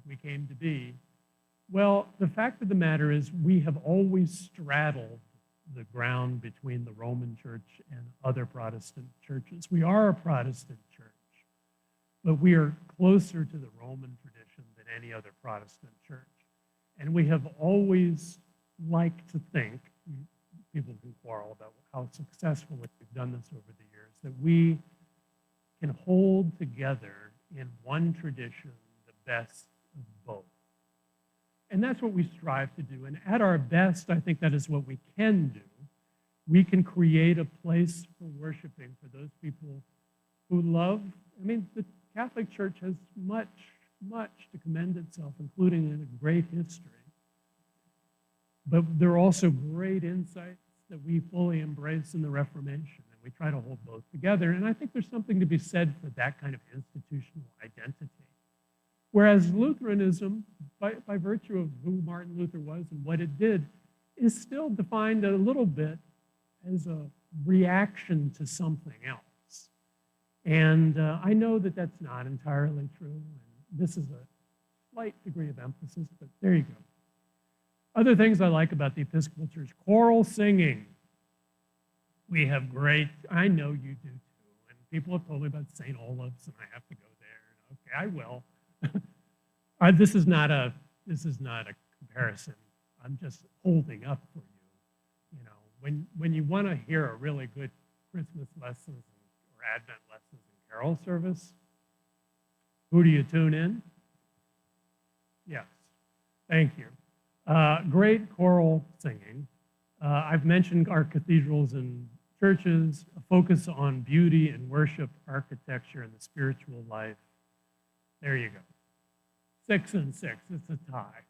we came to be. Well, the fact of the matter is we have always straddled the ground between the Roman Church and other Protestant churches. We are a Protestant church, but we are closer to the Roman tradition than any other Protestant church. And we have always liked to think, people can quarrel about how successful we've done this over the years, that we can hold together in one tradition the best of both. And that's what we strive to do. And at our best, I think that is what we can do. We can create a place for worshiping for those people who love. The Catholic Church has much to commend itself, including in a great history. But there are also great insights that we fully embrace in the Reformation, and we try to hold both together. And I think there's something to be said for that kind of institutional identity. Whereas Lutheranism, by virtue of who Martin Luther was and what it did, is still defined a little bit as a reaction to something else. And I know that that's not entirely true, and this is a slight degree of emphasis, but there you go. Other things I like about the Episcopal Church: choral singing. We have great, I know you do too, and people have told me about St. Olave's, and I have to go there. Okay, I will. This is not a comparison. I'm just holding up for you. You know, when you want to hear a really good Christmas lessons or Advent lessons and carol service, who do you tune in? Yes, thank you. Great choral singing. I've mentioned our cathedrals and churches, a focus on beauty and worship, architecture, and the spiritual life. There you go. 6 and 6, it's a tie.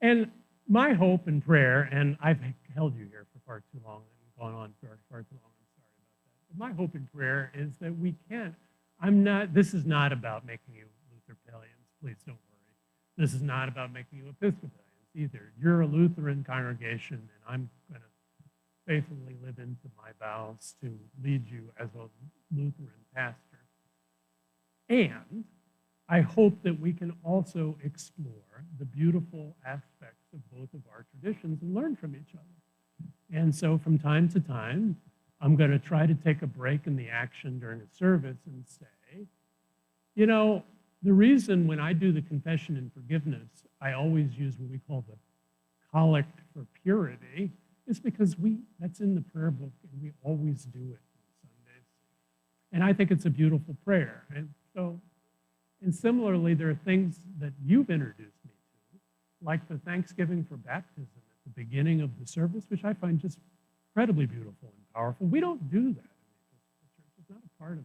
And my hope and prayer, and I've held you here for far too long and gone on for far too long, I'm sorry about that. But my hope and prayer is that we can. This is not about making you Luther-palians, please don't worry. This is not about making you Episcopalians either. You're a Lutheran congregation, and I'm going to faithfully live into my vows to lead you as a Lutheran pastor. And I hope that we can also explore the beautiful aspects of both of our traditions and learn from each other. And so from time to time, I'm going to try to take a break in the action during a service and say, you know, the reason when I do the confession and forgiveness, I always use what we call the collect for purity, is because that's in the prayer book, and we always do it on Sundays. And I think it's a beautiful prayer. And similarly, there are things that you've introduced me to, like the Thanksgiving for baptism at the beginning of the service, which I find just incredibly beautiful and powerful. We don't do that in the Episcopal Church. It's not a part of us.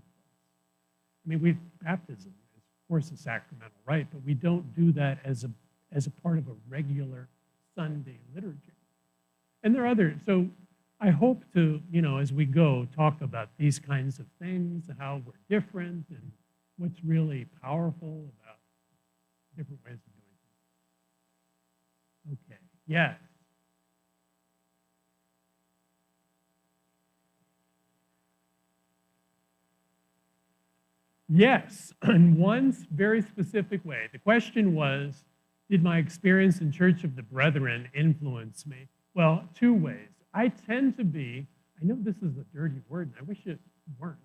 I mean, baptism is, of course, a sacramental rite, but we don't do that as a part of a regular Sunday liturgy. And there are others. So I hope to, as we go, talk about these kinds of things, how we're different, and what's really powerful about different ways of doing things. Okay, yes. Yes, in one very specific way. The question was, did my experience in Church of the Brethren influence me? Well, 2 ways. I tend to be, I know this is a dirty word, and I wish it weren't.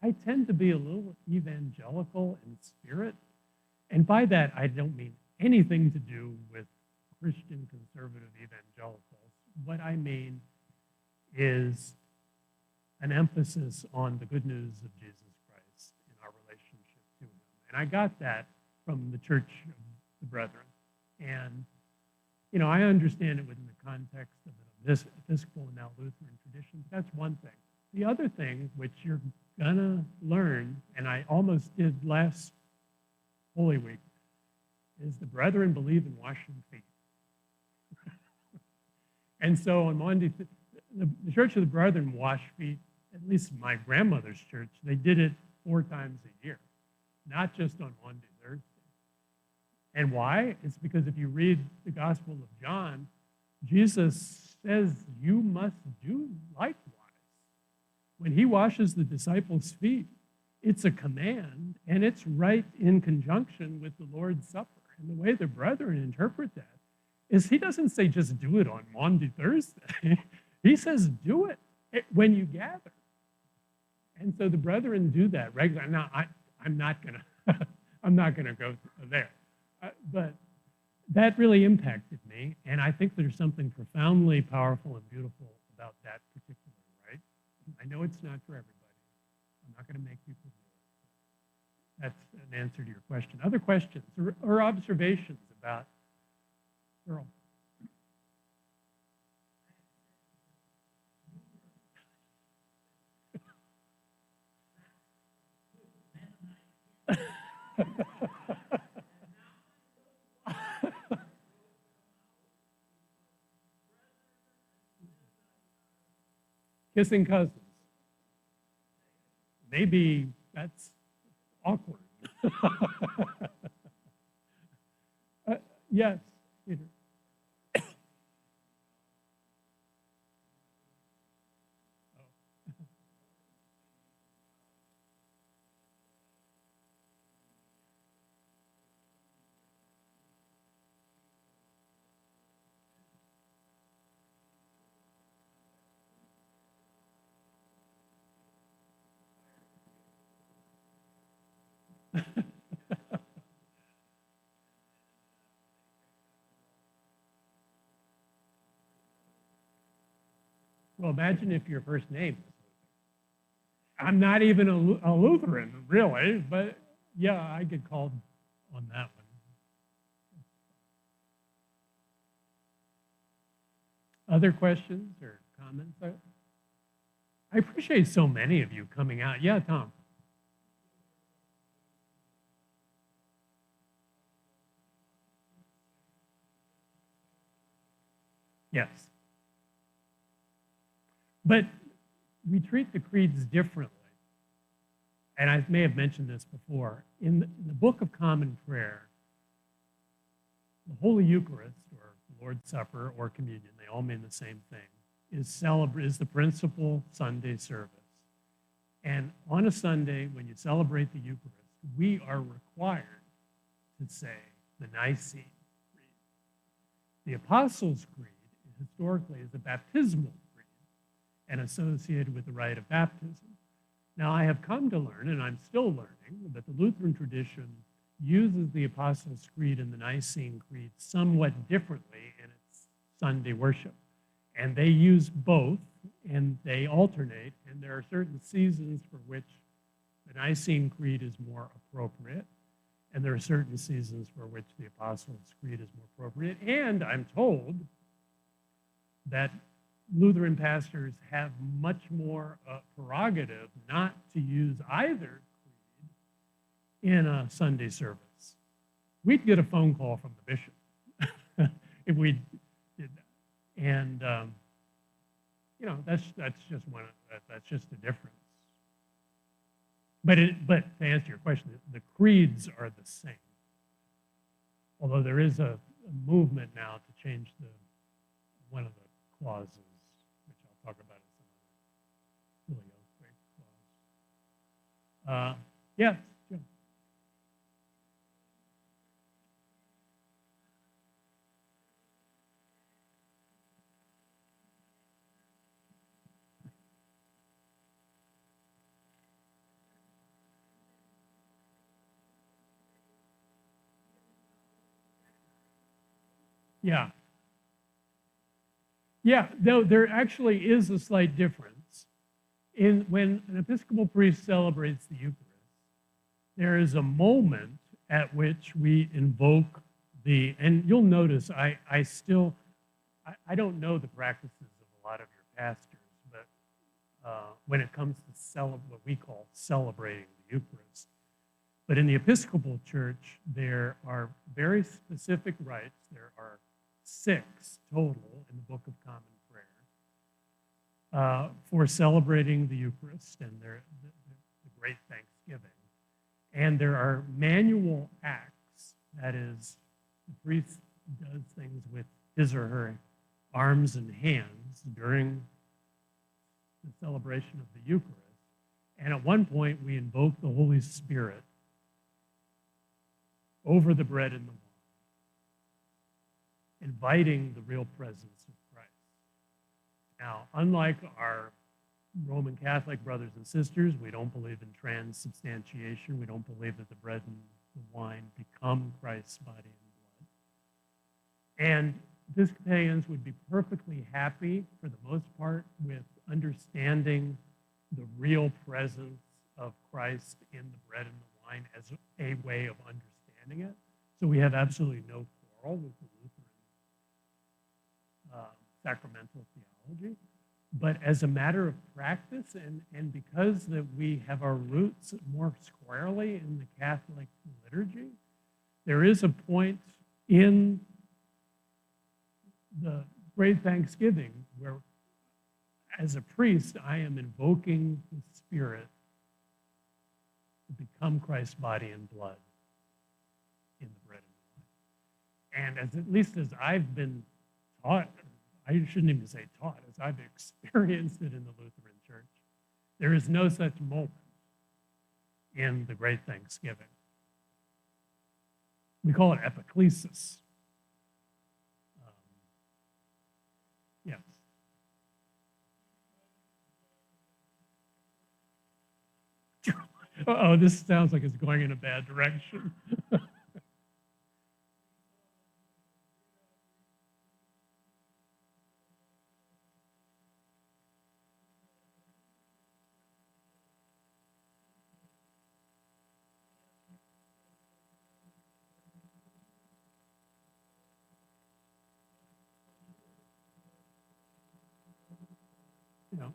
I tend to be a little evangelical in spirit. And by that, I don't mean anything to do with Christian conservative evangelicals. What I mean is an emphasis on the good news of Jesus Christ in our relationship to him. And I got that from the Church of the Brethren. And, I understand it within the context of this Episcopal and now Lutheran tradition. But that's one thing. The other thing, which you're gonna learn, and I almost did last Holy Week, is the Brethren believe in washing feet. And so on Monday, the Church of the Brethren wash feet, at least my grandmother's church, they did it 4 times a year, not just on Monday, Thursday. And why? It's because if you read the Gospel of John, Jesus says you must do likewise. When he washes the disciples' feet, it's a command, and it's right in conjunction with the Lord's Supper. And the way the Brethren interpret that is he doesn't say just do it on Maundy Thursday. He says do it when you gather. And so the Brethren do that regularly. Now, I'm not gonna go there, but that really impacted me, and I think there's something profoundly powerful and beautiful about that particular rite. I know it's not for everybody. I'm not going to make people do it. That's an answer to your question. Other questions or observations about Earl? Kissing cousins. Maybe that's awkward. Yes, Peter. Well, imagine if your first name was Luther. I'm not even a Lutheran, really, but yeah, I get called on that one. Other questions or comments? I appreciate so many of you coming out. Yeah, Tom. Yes. But we treat the creeds differently. And I may have mentioned this before. In the Book of Common Prayer, the Holy Eucharist, or Lord's Supper, or communion, they all mean the same thing, is the principal Sunday service. And on a Sunday, when you celebrate the Eucharist, we are required to say the Nicene Creed. The Apostles' Creed, historically, is a baptismal creed and associated with the rite of baptism. Now, I have come to learn, and I'm still learning, that the Lutheran tradition uses the Apostles' Creed and the Nicene Creed somewhat differently in its Sunday worship. And they use both, and they alternate, and there are certain seasons for which the Nicene Creed is more appropriate, and there are certain seasons for which the Apostles' Creed is more appropriate. And I'm told that Lutheran pastors have much more prerogative not to use either creed in a Sunday service. We'd get a phone call from the bishop if we did that, and that's just a difference. But to answer your question, the creeds are the same, although there is a movement now to change one of the clauses, which I'll talk about in some other filioque clause. Yes, Jim. Yeah. Yeah, though there actually is a slight difference. When an Episcopal priest celebrates the Eucharist, there is a moment at which we invoke and you'll notice I don't know the practices of a lot of your pastors, but when it comes to what we call celebrating the Eucharist. But in the Episcopal Church, there are very specific rites. There are 6 total in the Book of Common Prayer for celebrating the Eucharist and the Great Thanksgiving. And there are manual acts, that is, the priest does things with his or her arms and hands during the celebration of the Eucharist. And at one point, we invoke the Holy Spirit over the bread and the wine, inviting the real presence of Christ. Now, unlike our Roman Catholic brothers and sisters, we don't believe in transubstantiation. We don't believe that the bread and the wine become Christ's body and blood. And Episcopalians would be perfectly happy, for the most part, with understanding the real presence of Christ in the bread and the wine as a way of understanding it. So we have absolutely no quarrel with the Lutheran sacramental theology. But as a matter of practice, and because that we have our roots more squarely in the Catholic liturgy, there is a point in the Great Thanksgiving where, as a priest, I am invoking the Spirit to become Christ's body and blood in the bread and And at least as I've been taught, I shouldn't even say taught, as I've experienced it in the Lutheran Church, there is no such moment in the Great Thanksgiving. We call it epiclesis. Yes. Oh, this sounds like it's going in a bad direction. You know,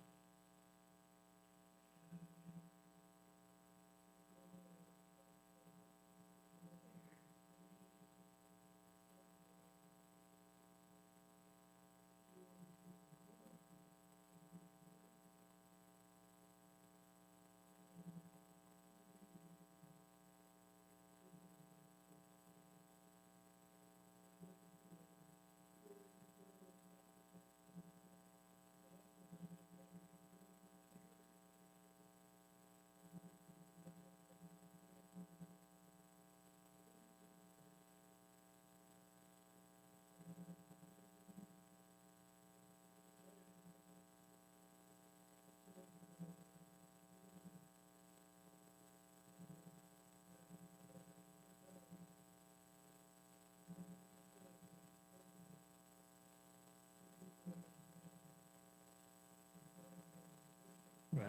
right.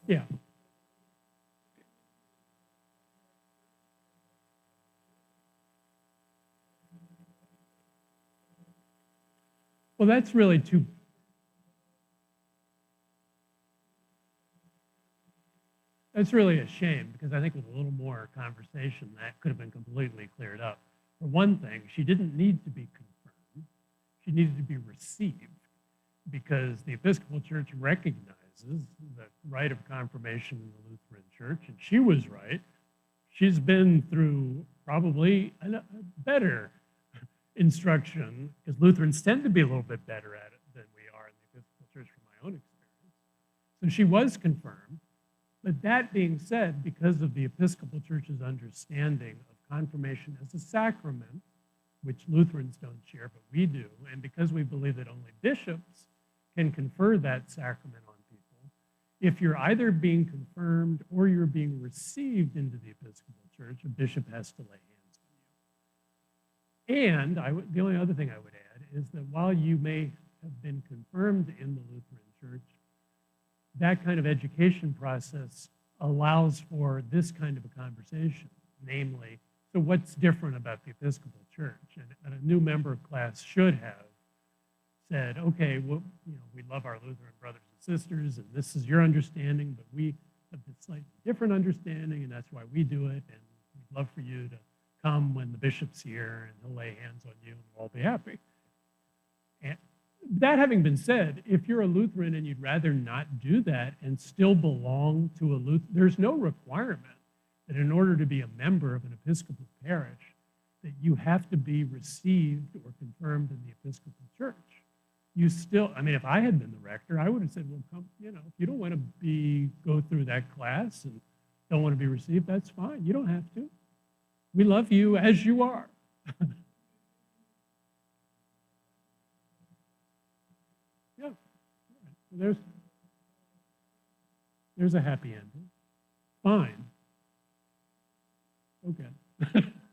Yeah. Well, that's really too. That's really a shame because I think with a little more conversation, that could have been completely cleared up. For one thing, she didn't need to be confirmed. She needed to be received because the Episcopal Church recognizes the right of confirmation in the Lutheran Church, and she was right. She's been through probably a better instruction because Lutherans tend to be a little bit better at it than we are in the Episcopal Church from my own experience. So she was confirmed. But that being said, because of the Episcopal Church's understanding of confirmation as a sacrament, which Lutherans don't share, but we do, and because we believe that only bishops can confer that sacrament on people, if you're either being confirmed or you're being received into the Episcopal Church, a bishop has to lay hands on you. And the only other thing I would add is that while you may have been confirmed in the Lutheran Church, that kind of education process allows for this kind of a conversation, namely, so what's different about the Episcopal Church? And a new member of class should have said, okay, well, we love our Lutheran brothers and sisters, and this is your understanding, but we have this slightly different understanding, and that's why we do it, and we'd love for you to come when the bishop's here, and he'll lay hands on you, and we'll all be happy. And that having been said, if you're a Lutheran and you'd rather not do that and still belong to a Lutheran, there's no requirement that in order to be a member of an Episcopal parish, that you have to be received or confirmed in the Episcopal Church. You still, I mean, if I had been the rector, I would have said, well, come, if you don't want to go through that class and don't want to be received, that's fine. You don't have to. We love you as you are. Yeah. There's a happy ending. Fine. Okay.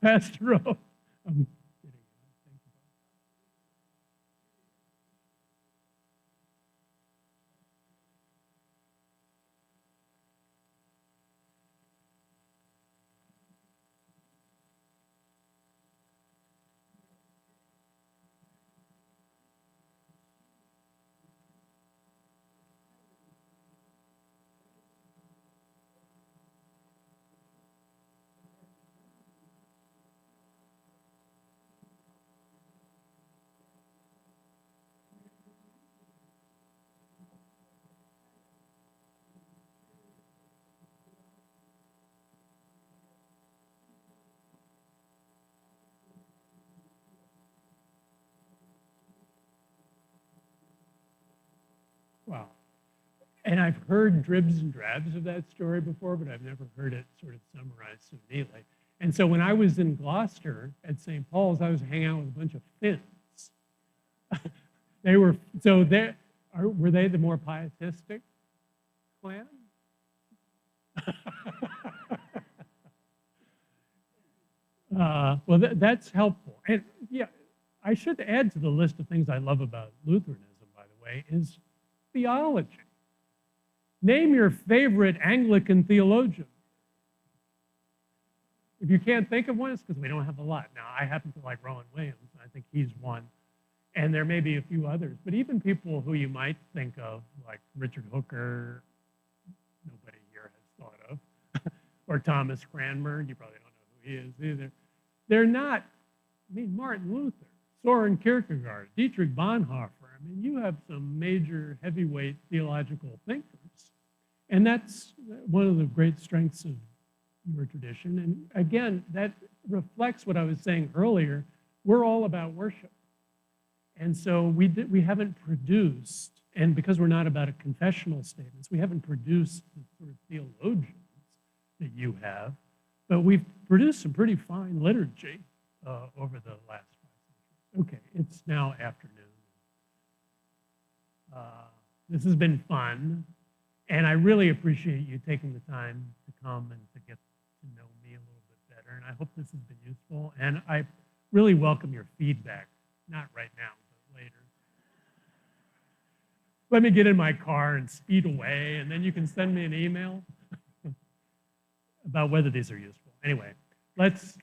Pastor O. I'm kidding. Thank you. And I've heard dribs and drabs of that story before, but I've never heard it sort of summarized so neatly. And so when I was in Gloucester at St. Paul's, I was hanging out with a bunch of Finns. They were, so were they the more pietistic clan? Well, that's helpful. And yeah, I should add to the list of things I love about Lutheranism, by the way, is theology. Name your favorite Anglican theologian. If you can't think of one, it's because we don't have a lot. Now, I happen to like Rowan Williams, and I think he's one. And there may be a few others, but even people who you might think of, like Richard Hooker, nobody here has thought of, or Thomas Cranmer, you probably don't know who he is either. They're not, I mean, Martin Luther, Soren Kierkegaard, Dietrich Bonhoeffer. I mean, you have some major heavyweight theological thinkers. And that's one of the great strengths of your tradition. And again, that reflects what I was saying earlier. We're all about worship. And so we haven't produced, and because we're not about a confessional statements, we haven't produced the sort of theologians that you have, but we've produced some pretty fine liturgy over the last 5 centuries. Okay, it's now afternoon. This has been fun, and I really appreciate you taking the time to come and to get to know me a little bit better, and I hope this has been useful, and I really welcome your feedback, not right now, but later. Let me get in my car and speed away, and then you can send me an email about whether these are useful. Anyway, let's